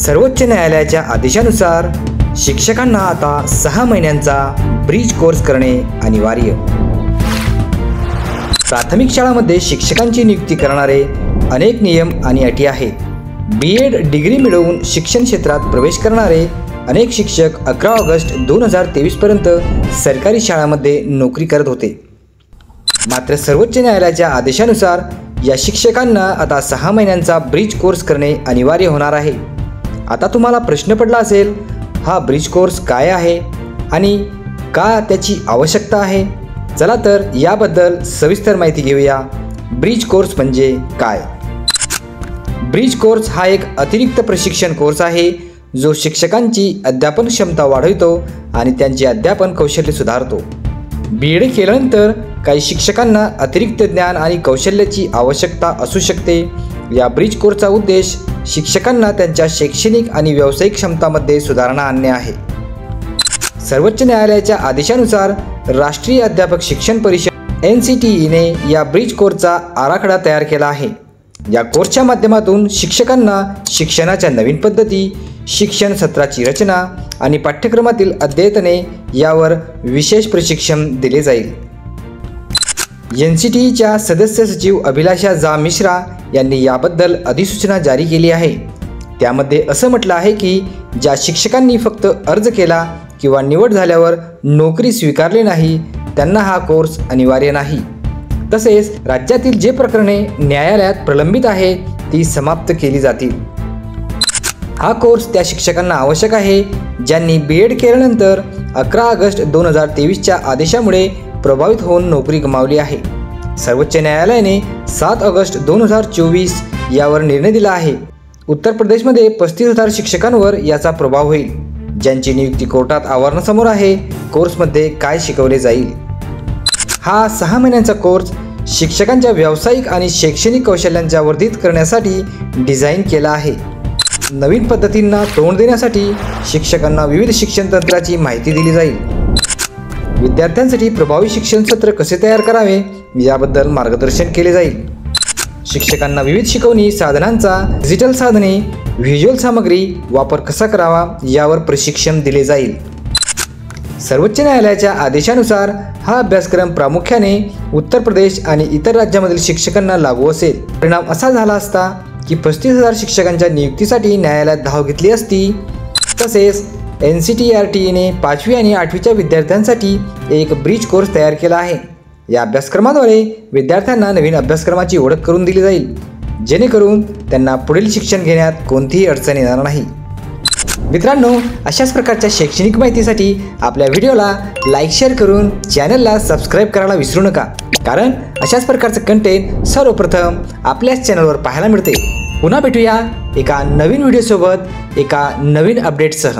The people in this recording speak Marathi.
सर्वोच्च न्यायालयाच्या आदेशानुसार शिक्षकांना आता 6 महिन्यांचा ब्रिज कोर्स करणे अनिवार्य। प्राथमिक शाळांमध्ये शिक्षकांची नियुक्ती करणारे अनेक नियम आणि अटी आहेत। B.Ed डिग्री मिळवून शिक्षण क्षेत्रात प्रवेश करणारे अनेक शिक्षक 11 ऑगस्ट 2023 पर्यंत सरकारी शाळांमध्ये नोकरी करत होते। मात्र सर्वोच्च न्यायालयाच्या आदेशानुसार या शिक्षकांना आता 6 महिन्यांचा ब्रिज कोर्स करणे अनिवार्य होणार आहे। आता तुम्हाला प्रश्न पडला असेल, हा ब्रिज कोर्स काय आहे आणि का त्याची आवश्यकता आहे? चला तर याबद्दल सविस्तर माहिती घेऊया। ब्रिज कोर्स म्हणजे काय? ब्रिज कोर्स हा एक अतिरिक्त प्रशिक्षण कोर्स आहे जो शिक्षकांची अध्यापन क्षमता वाढवतो आणि त्यांचे अध्यापन कौशल्य सुधारतो। B.Ed केल्यानंतर काही शिक्षकांना अतिरिक्त ज्ञान आणि कौशल्याची आवश्यकता असू शकते। या ब्रिज कोर्सचा उद्देश शिक्षकांना त्यांच्या शैक्षणिक आणि व्यावसायिक क्षमतांमध्ये सुधारणा आणणे आहे। सर्वोच्च न्यायालयाच्या आदेशानुसार राष्ट्रीय अध्यापक शिक्षण परिषद NCTE ने या ब्रिज कोर्सचा आराखडा तयार केला आहे। या कोर्सच्या माध्यमातून शिक्षकांना शिक्षणाच्या नवीन पद्धती, शिक्षण सत्राची रचना आणि पाठ्यक्रमातील अद्यतने यावर विशेष प्रशिक्षण दिले जाईल। NCTEच्या सदस्य सचिव अभिलाषा जा मिश्रा यांनी याबद्दल अधिसूचना जारी केली आहे। त्यामध्ये असं म्हटलं आहे की ज्या शिक्षकांनी फक्त अर्ज केला किंवा निवड झाल्यावर नोकरी स्वीकारली नाही त्यांना हा कोर्स अनिवार्य नाही। तसेच राज्यातील जे प्रकरणे न्यायालयात प्रलंबित आहे ती समाप्त केली जातील। हा कोर्स त्या शिक्षकांना आवश्यक आहे ज्यांनी B.Ed केल्यानंतर 11 ऑगस्ट 2023च्या आदेशामुळे प्रभावित होऊन नोकरी गमावली आहे। सर्वोच्च न्यायालयाने 7 ऑगस्ट 2024 यावर निर्णय दिला आहे। उत्तर प्रदेशमध्ये 35,000 शिक्षकांवर याचा प्रभाव होईल, ज्यांची नियुक्ती कोर्टात आव्हानासमोर आहे। कोर्समध्ये काय शिकवले जाईल? हा 6 महिन्यांचा कोर्स शिक्षकांच्या व्यावसायिक आणि शैक्षणिक कौशल्यांच्या वर्धित करण्यासाठी डिझाईन केला आहे। नवीन पद्धतींना तोंड देण्यासाठी शिक्षकांना विविध शिक्षण तंत्राची माहिती दिली जाईल। विद्यार्थ्यांसाठी प्रभावी शिक्षण सत्र कसे तयार करावे याबद्दल मार्गदर्शन केले जाईल। शिक्षकांना विविध शिकवणी साधनांचा, डिजिटल साधने, व्हिज्युअल सामग्री वापर कसा करावा यावर प्रशिक्षण दिले जाईल। सर्वोच्च न्यायालयाच्या आदेशानुसार हा अभ्यासक्रम प्रामुख्याने उत्तर प्रदेश आणि इतर राज्यांमधील शिक्षकांना लागू असेल। परिणाम असा झाला असता की 35,000 शिक्षकांच्या नियुक्तीसाठी न्यायालयात धाव घेतली असती। तसेच NCTRT ने 5वी आणि 8वीच्या विद्यार्थ्यांसाठी एक ब्रिज कोर्स तयार केला आहे। या अभ्यासक्रमाद्वारे विद्यार्थ्यांना नवीन अभ्यासक्रमाची ओळख करून दिली जाईल, जेणेकरून त्यांना पुढील शिक्षण घेण्यात कोणतीही अडचण येणार नाही। मित्रांनो, अशाच प्रकारच्या शैक्षणिक माहितीसाठी आपल्या व्हिडिओला लाईक, शेअर करून चॅनलला सबस्क्राईब करायला विसरू नका, कारण अशाच प्रकारचं कंटेंट सर्वप्रथम आपल्याच चॅनलवर पाहायला मिळते। पुन्हा भेटूया एका नवीन व्हिडिओसोबत, एका नवीन अपडेटसह।